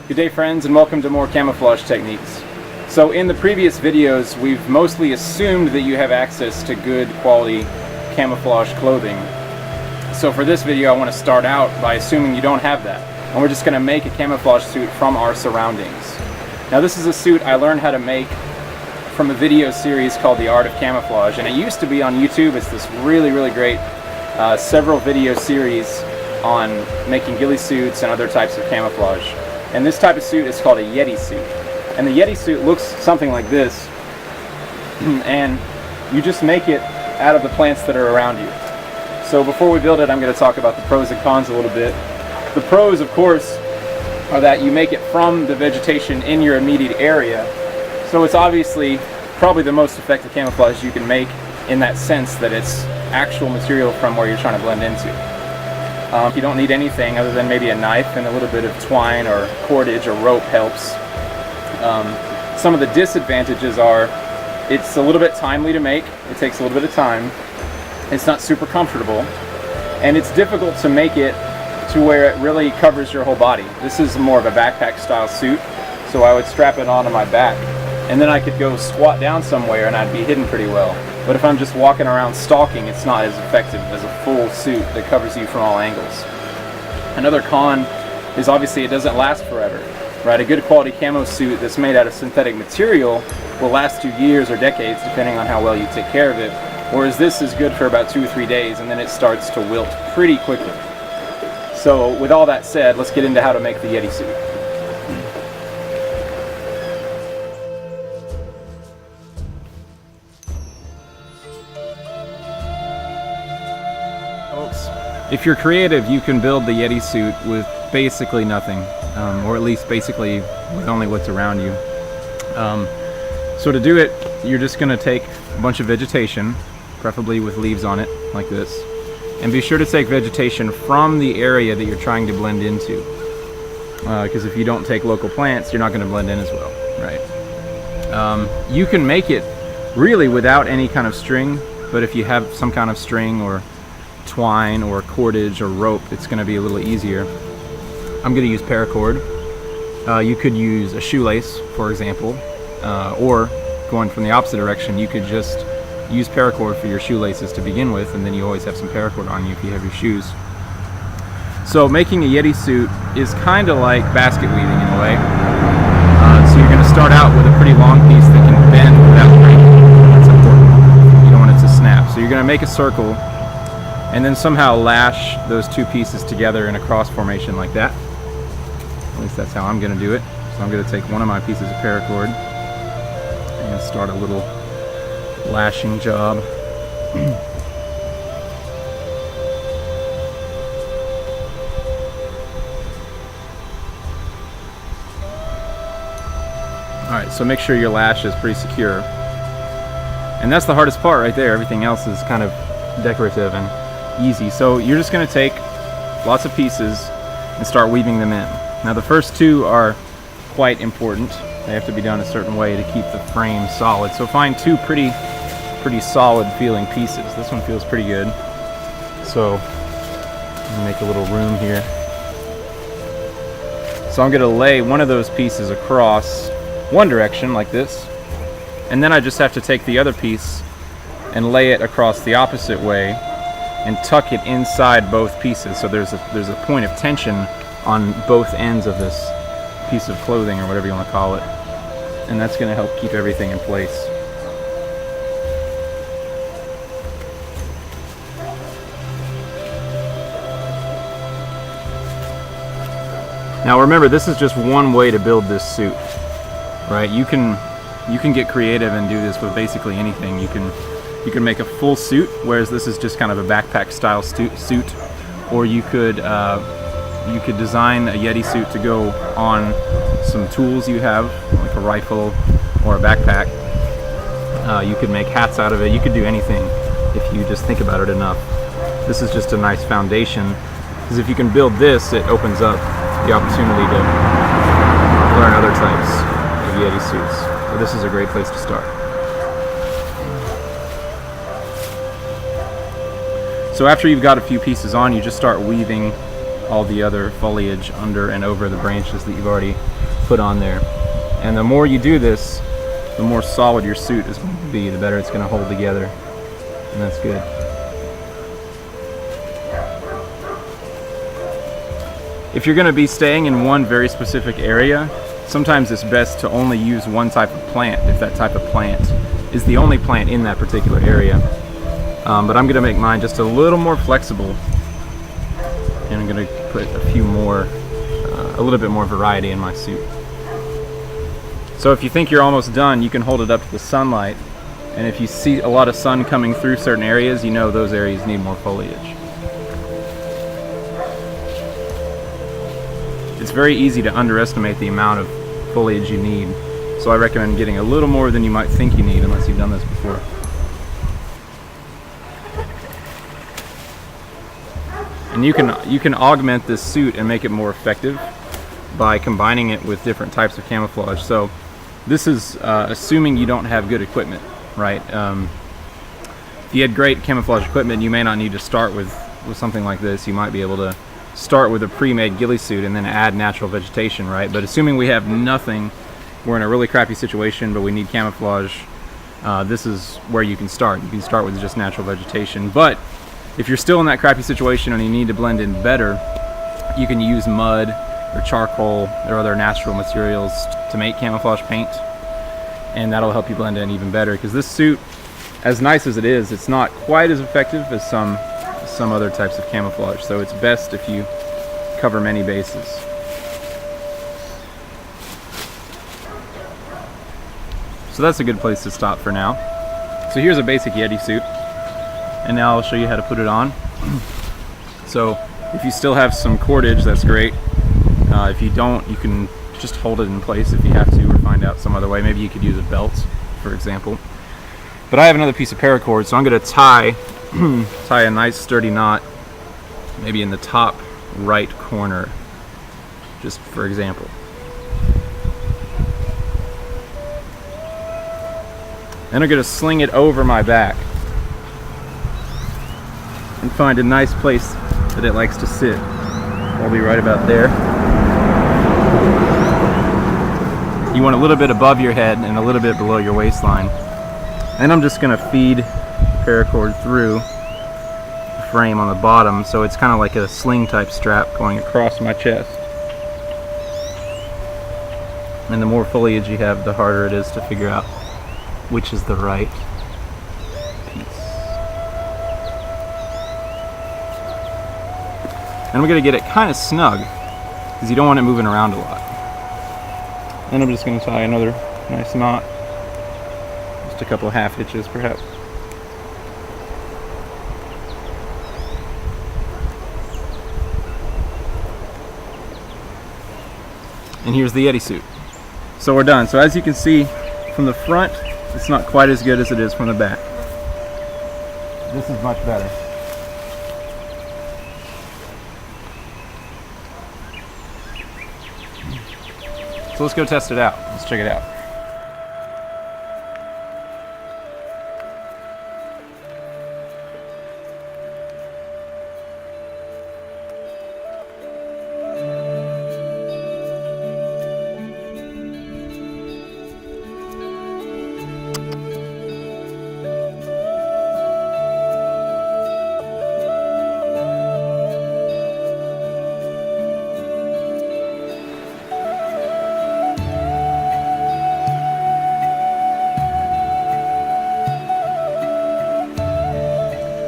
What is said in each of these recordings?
Good day, friends, and welcome to more camouflage techniques. So in the previous videos, we've mostly assumed that you have access to good quality camouflage clothing. So for this video, I want to start out by assuming you don't have that. And we're just going to make a camouflage suit from our surroundings. Now this is a suit I learned how to make from a video series called The Art of Camouflage. And it used to be on YouTube. It's this really great several video series on making ghillie suits and other types of camouflage. And this type of suit is called a Yeti suit. And the Yeti suit looks something like this. And you just make it out of the plants that are around you. So before we build it, I'm going to talk about the pros and cons a little bit. The pros, of course, are that you make it from the vegetation in your immediate area. So it's obviously probably the most effective camouflage you can make in that sense that it's actual material from where you're trying to blend into. You don't need anything other than maybe a knife, and a little bit of twine or cordage or rope helps. Some of the disadvantages are it's a little bit timely to make. It takes a little bit of time. It's not super comfortable, and it's difficult to make it to where it really covers your whole body. This is more of a backpack style suit, so I would strap it onto my back, and then I could go squat down somewhere and I'd be hidden pretty well. But if I'm just walking around stalking, it's not as effective as a full suit that covers you from all angles. Another con is obviously it doesn't last forever, right? A good quality camo suit that's made out of synthetic material will last you years or decades depending on how well you take care of it, whereas this is good for about 2 or 3 days and then it starts to wilt pretty quickly. So with all that said, let's get into how to make the Yeti suit. If you're creative, you can build the Yeti suit with basically nothing, or at least basically with only what's around you. So to do it, you're just going to take a bunch of vegetation, preferably with leaves on it, like this, and be sure to take vegetation from the area that you're trying to blend into, because if you don't take local plants, you're not going to blend in as well, right? You can make it really without any kind of string, but if you have some kind of string or twine or cordage or rope, it's going to be a little easier. I'm going to use paracord. You could use a shoelace, for example, or going from the opposite direction, you could just use paracord for your shoelaces to begin with, and then you always have some paracord on you if you have your shoes. So making a Yeti suit is kind of like basket weaving in a way. So you're going to start out with a pretty long piece that can bend without breaking. That's important. You don't want it to snap. So you're going to make a circle and then somehow lash those two pieces together in a cross formation like that. At least that's how I'm going to do it. So I'm going to take one of my pieces of paracord and start a little lashing job. Alright, so make sure your lash is pretty secure. And that's the hardest part right there. Everything else is kind of decorative and easy. So you're just going to take lots of pieces and start weaving them in. Now the first two are quite important. They have to be done a certain way to keep the frame solid. So find two pretty solid feeling pieces. This one feels pretty good. So I'm going to make a little room here. So I'm going to lay one of those pieces across one direction like this. And then I just have to take the other piece and lay it across the opposite way and tuck it inside both pieces, so there's a point of tension on both ends of this piece of clothing or whatever you want to call it, and that's going to help keep everything in place. Now remember, this is just one way to build this suit, right? You can get creative and do this with basically anything. You can make a full suit, whereas this is just kind of a backpack style suit, or you could design a Yeti suit to go on some tools you have, like a rifle or a backpack. You could make hats out of it. You could do anything if you just think about it enough. This is just a nice foundation, because if you can build this, it opens up the opportunity to learn other types of Yeti suits. So this is a great place to start. So after you've got a few pieces on, you just start weaving all the other foliage under and over the branches that you've already put on there. And the more you do this, the more solid your suit is going to be, the better it's going to hold together. And that's good. If you're going to be staying in one very specific area, sometimes it's best to only use one type of plant if that type of plant is the only plant in that particular area. But I'm going to make mine just a little more flexible, and I'm going to put a little bit more variety in my suit. So if you think you're almost done, you can hold it up to the sunlight, and if you see a lot of sun coming through certain areas, you know those areas need more foliage. It's very easy to underestimate the amount of foliage you need, so I recommend getting a little more than you might think you need unless you've done this before. And you can augment this suit and make it more effective by combining it with different types of camouflage. So this is assuming you don't have good equipment, right? If you had great camouflage equipment, you may not need to start with something like this. You might be able to start with a pre-made ghillie suit and then add natural vegetation, right? But assuming we have nothing, we're in a really crappy situation, but we need camouflage, this is where you can start. You can start with just natural vegetation. But if you're still in that crappy situation and you need to blend in better, you can use mud or charcoal or other natural materials to make camouflage paint, and that'll help you blend in even better, because this suit, as nice as it is, it's not quite as effective as some other types of camouflage, so it's best if you cover many bases. So that's a good place to stop for now. So here's a basic Yeti suit, and now I'll show you how to put it on. So if you still have some cordage, that's great. If you don't, you can just hold it in place if you have to, or find out some other way. Maybe you could use a belt, for example. But I have another piece of paracord, so I'm going to tie a nice sturdy knot, maybe in the top right corner, just for example. Then I'm going to sling it over my back and find a nice place that it likes to sit. I'll be right about there. You want a little bit above your head and a little bit below your waistline. And I'm just going to feed the paracord through the frame on the bottom, so it's kind of like a sling type strap going across my chest. And the more foliage you have, the harder it is to figure out which is the right piece. And we're going to get it kind of snug, because you don't want it moving around a lot. Then I'm just going to tie another nice knot, just a couple of half hitches perhaps. And here's the Yeti suit. So we're done. So as you can see from the front, it's not quite as good as it is from the back. This is much better. So let's go test it out. Let's check it out.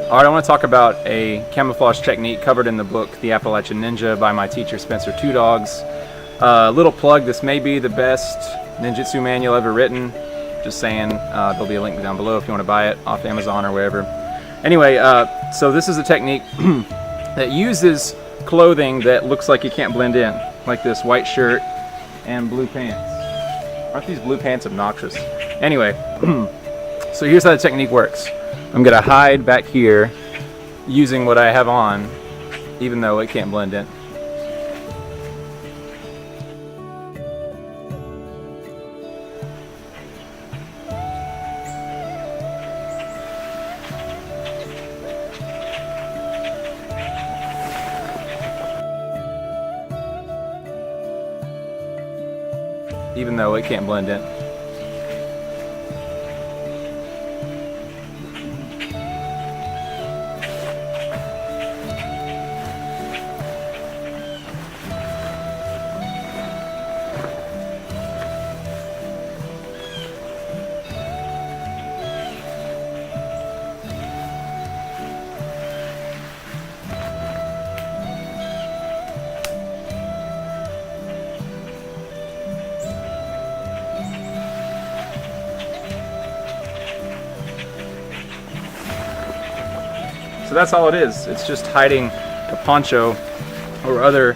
Alright, I want to talk about a camouflage technique covered in the book The Appalachian Ninja by my teacher Spencer Two Dogs. Little plug, this may be the best ninjutsu manual ever written. Just saying, there'll be a link down below if you want to buy it off Amazon or wherever. Anyway, so this is a technique that uses clothing that looks like you can't blend in, like this white shirt and blue pants. Aren't these blue pants obnoxious? Anyway, so here's how the technique works. I'm going to hide back here using what I have on, even though it can't blend in. even though it can't blend in. So that's all it is. It's just hiding a poncho or other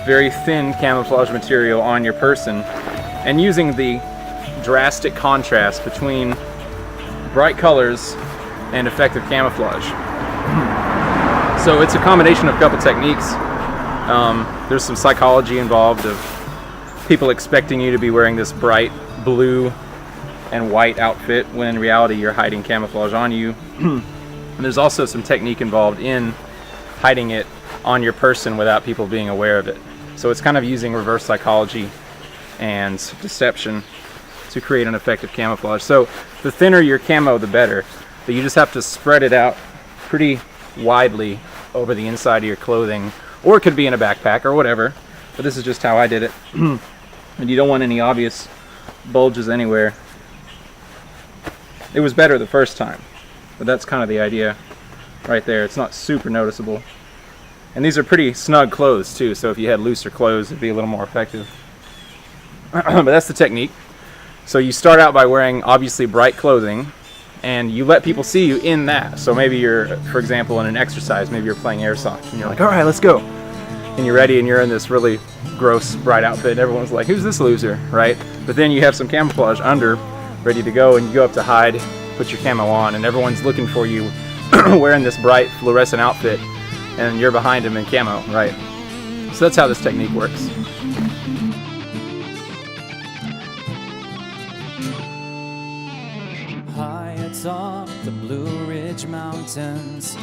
very thin camouflage material on your person and using the drastic contrast between bright colors and effective camouflage. So it's a combination of a couple techniques. There's some psychology involved of people expecting you to be wearing this bright blue and white outfit when in reality you're hiding camouflage on you. And there's also some technique involved in hiding it on your person without people being aware of it. So it's kind of using reverse psychology and deception to create an effective camouflage. So the thinner your camo, the better. But you just have to spread it out pretty widely over the inside of your clothing, or it could be in a backpack or whatever. But this is just how I did it. And you don't want any obvious bulges anywhere. It was better the first time. But that's kind of the idea right there. It's not super noticeable. And these are pretty snug clothes too, so if you had looser clothes it'd be a little more effective. But that's the technique. So you start out by wearing obviously bright clothing and you let people see you in that. So maybe you're, for example, in an exercise, maybe you're playing airsoft and you're like, alright, let's go. And you're ready and you're in this really gross bright outfit and everyone's like, who's this loser, right? But then you have some camouflage under, ready to go, and you go up to hide, put your camo on, and everyone's looking for you wearing this bright fluorescent outfit and you're behind them in camo, right? So that's how this technique works. High atop the Blue Ridge Mountains,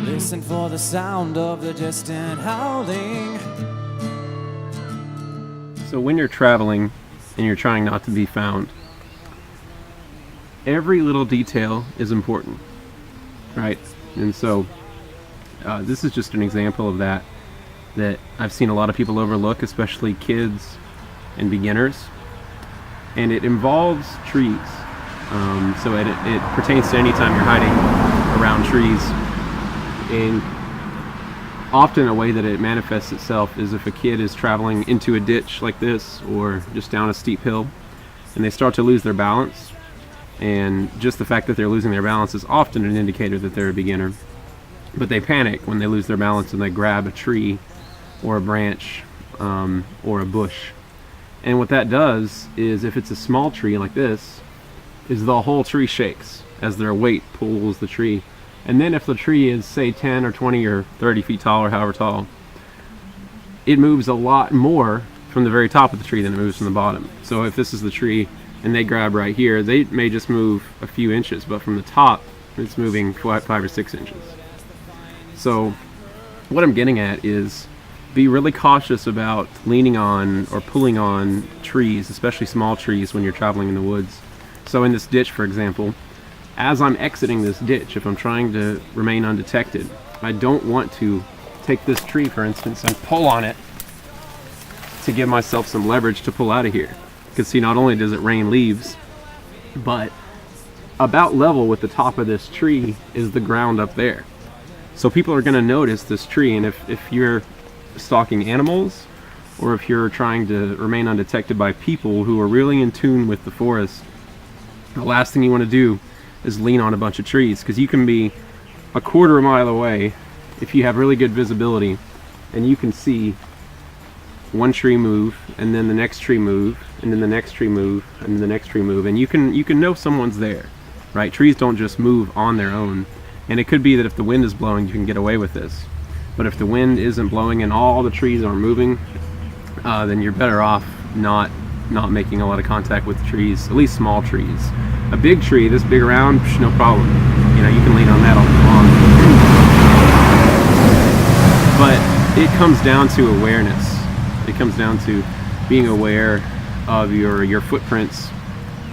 listen for the sound of the distant howling. So when you're traveling and you're trying not to be found, every little detail is important, right? And so this is just an example of that I've seen a lot of people overlook, especially kids and beginners. And it involves trees. So it pertains to any time you're hiding around trees. And often a way that it manifests itself is if a kid is traveling into a ditch like this or just down a steep hill and they start to lose their balance, and just the fact that they're losing their balance is often an indicator that they're a beginner. But they panic when they lose their balance and they grab a tree or a branch or a bush. And what that does is, if it's a small tree like this, is the whole tree shakes as their weight pulls the tree. And then if the tree is, say, 10 or 20 or 30 feet tall or however tall, it moves a lot more from the very top of the tree than it moves from the bottom. So if this is the tree and they grab right here, they may just move a few inches, but from the top it's moving 5 or 6 inches. So what I'm getting at is, be really cautious about leaning on or pulling on trees, especially small trees, when you're traveling in the woods. So in this ditch, for example, as I'm exiting this ditch, if I'm trying to remain undetected, I don't want to take this tree, for instance, and pull on it to give myself some leverage to pull out of here. Because see, not only does it rain leaves, but about level with the top of this tree is the ground up there. So people are going to notice this tree, and if you're stalking animals, or if you're trying to remain undetected by people who are really in tune with the forest, the last thing you want to do is lean on a bunch of trees, because you can be a quarter mile away if you have really good visibility and you can see one tree move and then the next tree move and then the next tree move and then the next tree move, and you can know someone's there, right? Trees don't just move on their own, and it could be that if the wind is blowing you can get away with this, but if the wind isn't blowing and all the trees are moving, then you're better off not making a lot of contact with trees, at least small trees. A big tree, this big around, no problem. You know, you can lean on that all day long. But it comes down to awareness. It comes down to being aware of your footprints,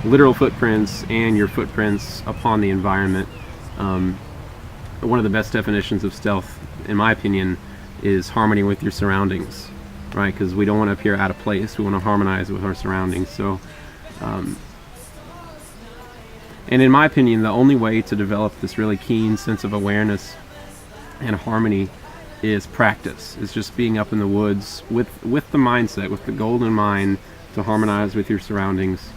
literal footprints, and your footprints upon the environment. One of the best definitions of stealth, in my opinion, is harmony with your surroundings, right? Because we don't want to appear out of place. We want to harmonize with our surroundings. So, and in my opinion, the only way to develop this really keen sense of awareness and harmony is practice. It's just being up in the woods with the mindset, with the goal in mind to harmonize with your surroundings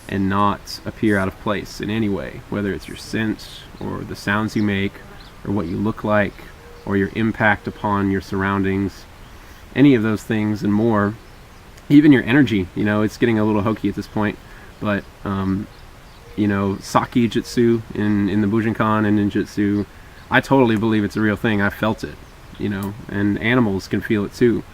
and not appear out of place in any way, whether it's your scent or the sounds you make or what you look like or your impact upon your surroundings, any of those things and more. Even your energy, you know, it's getting a little hokey at this point, but you know, sake jutsu in the Bujinkan and ninjutsu, I totally believe it's a real thing. I felt it, you know, and animals can feel it too.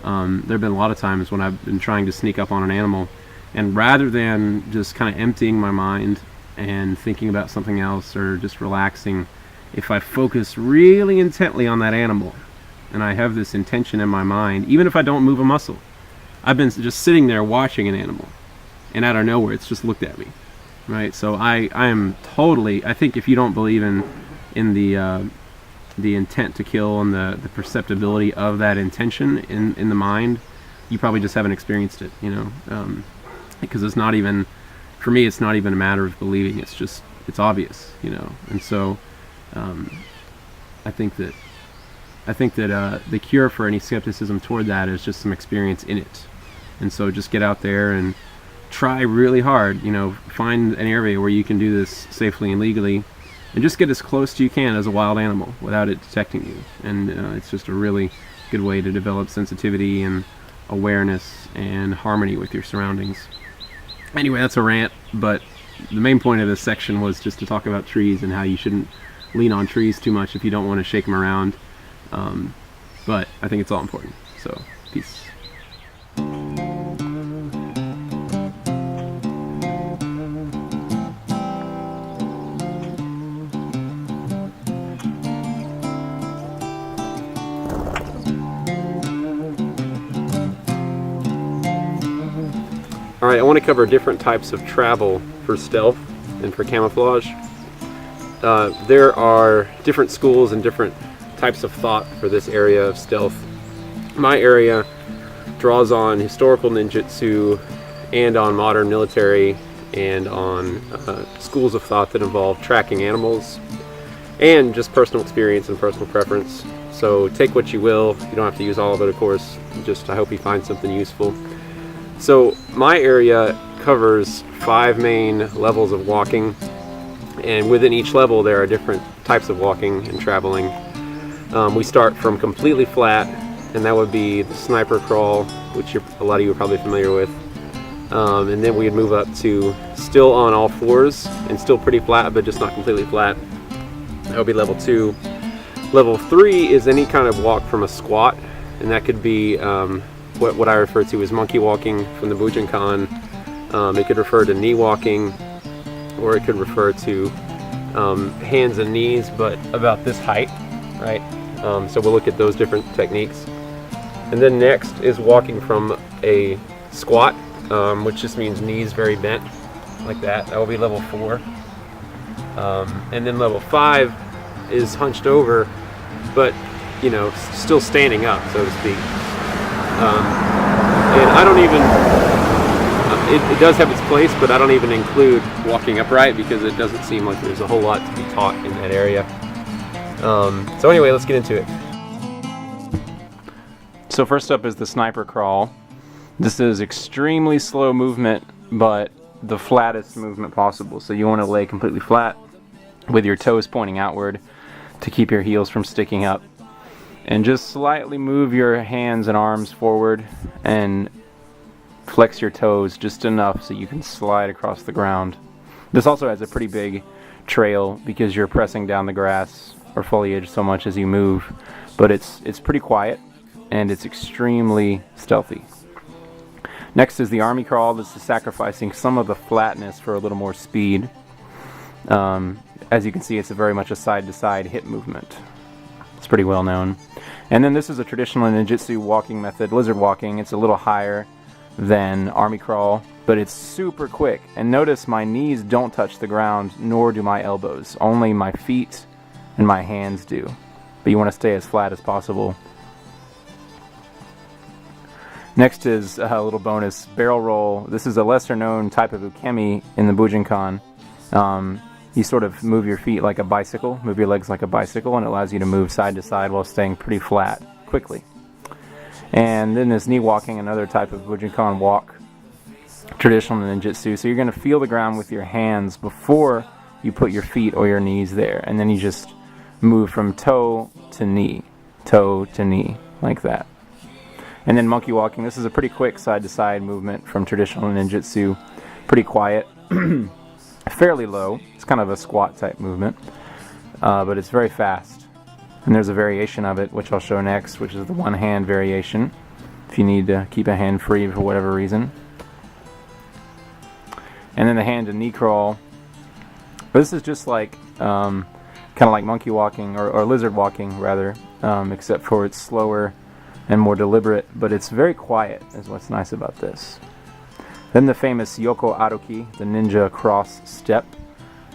There have been a lot of times when I've been trying to sneak up on an animal, and rather than just kind of emptying my mind and thinking about something else or just relaxing, if I focus really intently on that animal and I have this intention in my mind, even if I don't move a muscle, I've been just sitting there watching an animal, and out of nowhere it's just looked at me, right? So I am totally, I think if you don't believe in the intent to kill and the perceptibility of that intention in the mind, you probably just haven't experienced it, you know, because it's not even, for me, it's not even a matter of believing. It's just, it's obvious, you know. And so I think that the cure for any skepticism toward that is just some experience in it. And so just get out there and try really hard, you know, find an area where you can do this safely and legally, and just get as close as you can as a wild animal without it detecting you. And it's just a really good way to develop sensitivity and awareness and harmony with your surroundings. Anyway, that's a rant, but the main point of this section was just to talk about trees and how you shouldn't lean on trees too much if you don't want to shake them around. But I think it's all important. So, peace. Alright, I want to cover different types of travel for stealth and for camouflage. There are different schools and different types of thought for this area of stealth. My area draws on historical ninjutsu and on modern military and on schools of thought that involve tracking animals and just personal experience and personal preference. So take what you will. You don't have to use all of it, of course. Just I hope you find something useful. So my area covers 5 main levels of walking, and within each level there are different types of walking and traveling. We start from completely flat, and that would be the sniper crawl, which a lot of you are probably familiar with. And then we'd move up to still on all fours and still pretty flat, but just not completely flat. That would be level 2. Level 3 is any kind of walk from a squat, and that could be what I refer to as monkey walking from the Bujinkan. It could refer to knee walking, or it could refer to hands and knees, but about this height, right? So we'll look at those different techniques. And then next is walking from a squat, which just means knees very bent, like that. That will be level 4. And then level 5 is hunched over, but you know, still standing up, so to speak. And I don't even, it does have its place, but I don't even include walking upright because it doesn't seem like there's a whole lot to be taught in that area. So anyway, let's get into it. So first up is the sniper crawl. This is extremely slow movement, but the flattest movement possible. So you want to lay completely flat with your toes pointing outward to keep your heels from sticking up. And just slightly move your hands and arms forward and flex your toes just enough so you can slide across the ground. This also has a pretty big trail because you're pressing down the grass or foliage so much as you move, but it's pretty quiet and it's extremely stealthy. Next is the army crawl. This is sacrificing some of the flatness for a little more speed. As you can see, it's very much a side-to-side hip movement. It's pretty well known. And then this is a traditional ninjutsu walking method, lizard walking. It's a little higher than army crawl, but it's super quick. And notice my knees don't touch the ground, nor do my elbows. Only my feet and my hands do. But you want to stay as flat as possible. Next is a little bonus, barrel roll. This is a lesser known type of ukemi in the Bujinkan. You sort of move your feet like a bicycle, move your legs like a bicycle, and it allows you to move side to side while staying pretty flat quickly. And then there's knee walking, another type of Bujinkan walk, traditional ninjutsu. So you're going to feel the ground with your hands before you put your feet or your knees there. And then you just move from toe to knee, like that. And then monkey walking. This is a pretty quick side-to-side movement from traditional ninjutsu. Pretty quiet, fairly low. It's kind of a squat type movement, but it's very fast. And there's a variation of it, which I'll show next, which is the one-hand variation, if you need to keep a hand free for whatever reason. And then the hand and knee crawl. This is just like, kind of like monkey walking, or lizard walking, rather, except for it's slower and more deliberate, but it's very quiet, is what's nice about this. Then the famous Yoko Aruki, the ninja cross step.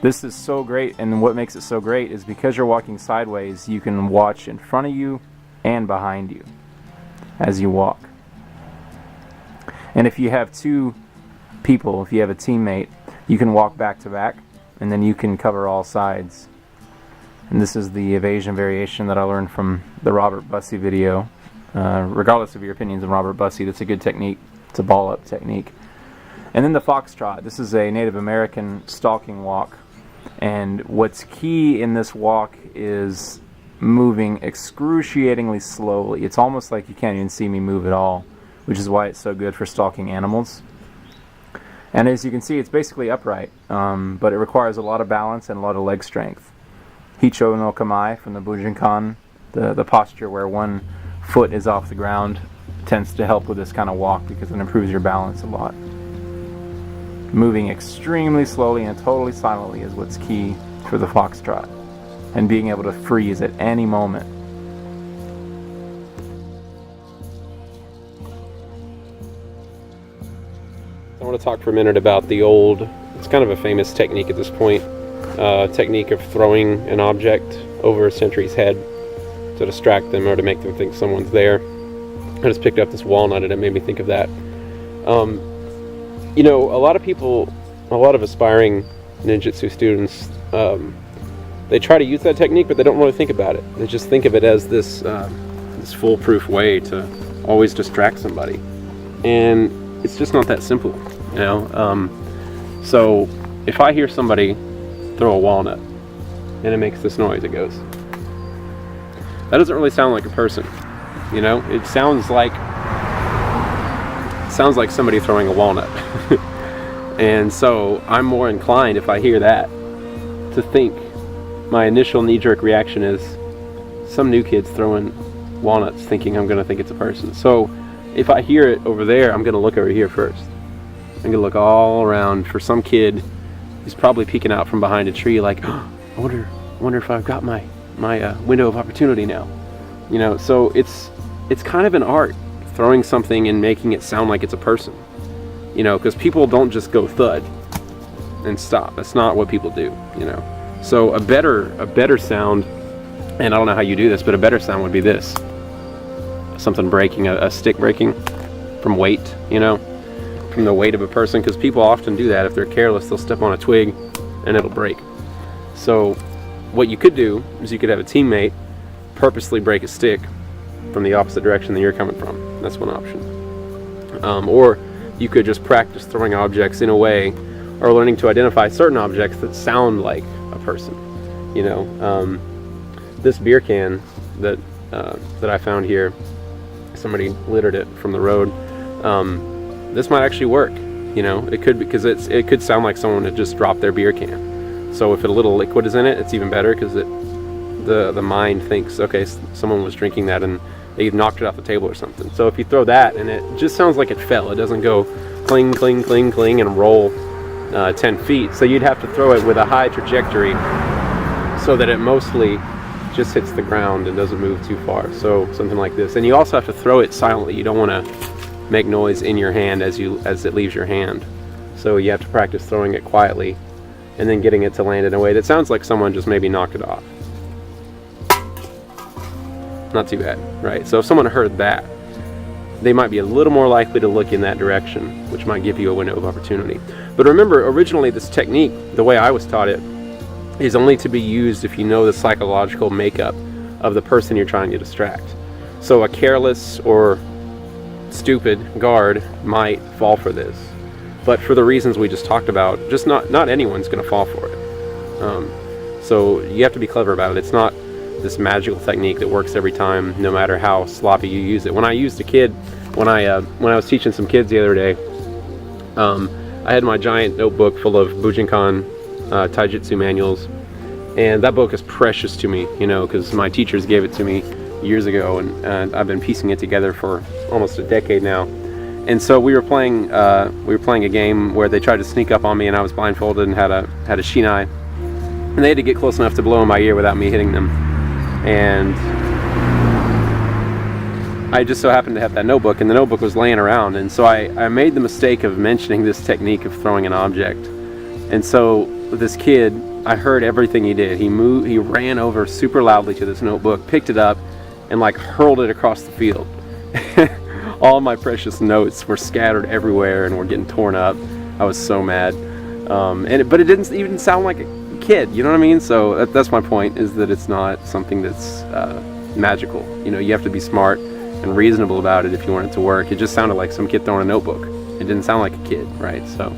This is so great, and what makes it so great is because you're walking sideways, you can watch in front of you and behind you as you walk. And if you have two people, if you have a teammate, you can walk back to back, and then you can cover all sides. And this is the evasion variation that I learned from the Robert Bussey video. Regardless of your opinions on Robert Bussey, that's a good technique. It's a ball-up technique. And then the foxtrot. This is a Native American stalking walk. And what's key in this walk is moving excruciatingly slowly. It's almost like you can't even see me move at all, which is why it's so good for stalking animals. And as you can see, it's basically upright, but it requires a lot of balance and a lot of leg strength. Hicho no Kamae from the Bujinkan, the posture where one foot is off the ground, tends to help with this kind of walk because it improves your balance a lot. Moving extremely slowly and totally silently is what's key for the foxtrot, and being able to freeze at any moment. I want to talk for a minute about the old, it's kind of a famous technique at this point, technique of throwing an object over a sentry's head to distract them or to make them think someone's there. I just picked up this walnut and it made me think of that. You know, a lot of people, a lot of aspiring ninjutsu students, they try to use that technique, but they don't really think about it. They just think of it as this, this foolproof way to always distract somebody. And it's just not that simple, you know? So if I hear somebody throw a walnut and it makes this noise, it goes. That doesn't really sound like a person, you know? It sounds like somebody throwing a walnut. And so I'm more inclined, if I hear that, to think, my initial knee-jerk reaction is some new kid's throwing walnuts thinking I'm going to think it's a person. So if I hear it over there, I'm going to look over here first. I'm going to look all around for some kid who's probably peeking out from behind a tree like, oh, I wonder if I've got my window of opportunity now. You know, so it's kind of an art, throwing something and making it sound like it's a person. You know, because people don't just go thud and stop. That's not what people do, you know. So a better sound, and I don't know how you do this, but a better sound would be this. Something breaking, a stick breaking from weight, you know, from the weight of a person, because people often do that. If they're careless, they'll step on a twig and it'll break. So what you could do is you could have a teammate purposely break a stick from the opposite direction that you're coming from. That's one option. Or you could just practice throwing objects in a way, or learning to identify certain objects that sound like a person. You know, this beer can that I found here, somebody littered it from the road. This might actually work. You know, it could, because it could sound like someone had just dropped their beer can. So if a little liquid is in it, it's even better, because the mind thinks, okay, someone was drinking that and they knocked it off the table or something. So if you throw that and it just sounds like it fell, it doesn't go cling, cling, cling, cling and roll 10 feet. So you'd have to throw it with a high trajectory so that it mostly just hits the ground and doesn't move too far. So something like this. And you also have to throw it silently. You don't want to make noise in your hand as it leaves your hand. So you have to practice throwing it quietly and then getting it to land in a way that sounds like someone just maybe knocked it off. Not too bad, right? So if someone heard that, they might be a little more likely to look in that direction, which might give you a window of opportunity. But remember, originally this technique, the way I was taught it, is only to be used if you know the psychological makeup of the person you're trying to distract. So a careless or stupid guard might fall for this, but for the reasons we just talked about, just not anyone's going to fall for it. So you have to be clever about it. It's not this magical technique that works every time, no matter how sloppy you use it. When I used a kid, when I was teaching some kids the other day, I had my giant notebook full of Bujinkan taijutsu manuals, and that book is precious to me, you know, because my teachers gave it to me years ago, and I've been piecing it together for almost a decade now. And so we were playing a game where they tried to sneak up on me, and I was blindfolded and had a shinai, and they had to get close enough to blow in my ear without me hitting them. And I just so happened to have that notebook, and the notebook was laying around, and so I made the mistake of mentioning this technique of throwing an object. And so this kid, I heard everything he did. He ran over super loudly to this notebook, picked it up, and like hurled it across the field. All my precious notes were scattered everywhere and were getting torn up. I was so mad. But it didn't even sound like a kid, you know what I mean? So that's my point, is that it's not something that's magical. You know, you have to be smart and reasonable about it if you want it to work. It just sounded like some kid throwing a notebook. It didn't sound like a kid, right? So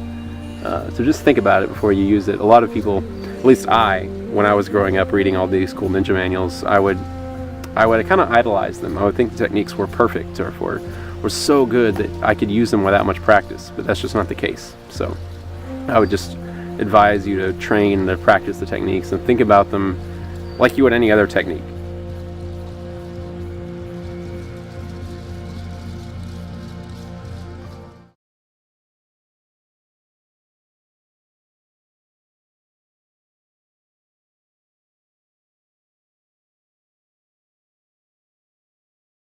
just think about it before you use it. A lot of people, at least when I was growing up reading all these cool ninja manuals, I would kind of idolize them. I would think the techniques were perfect or were so good that I could use them without much practice, but that's just not the case. So I would just advise you to train and to practice the techniques and think about them like you would any other technique.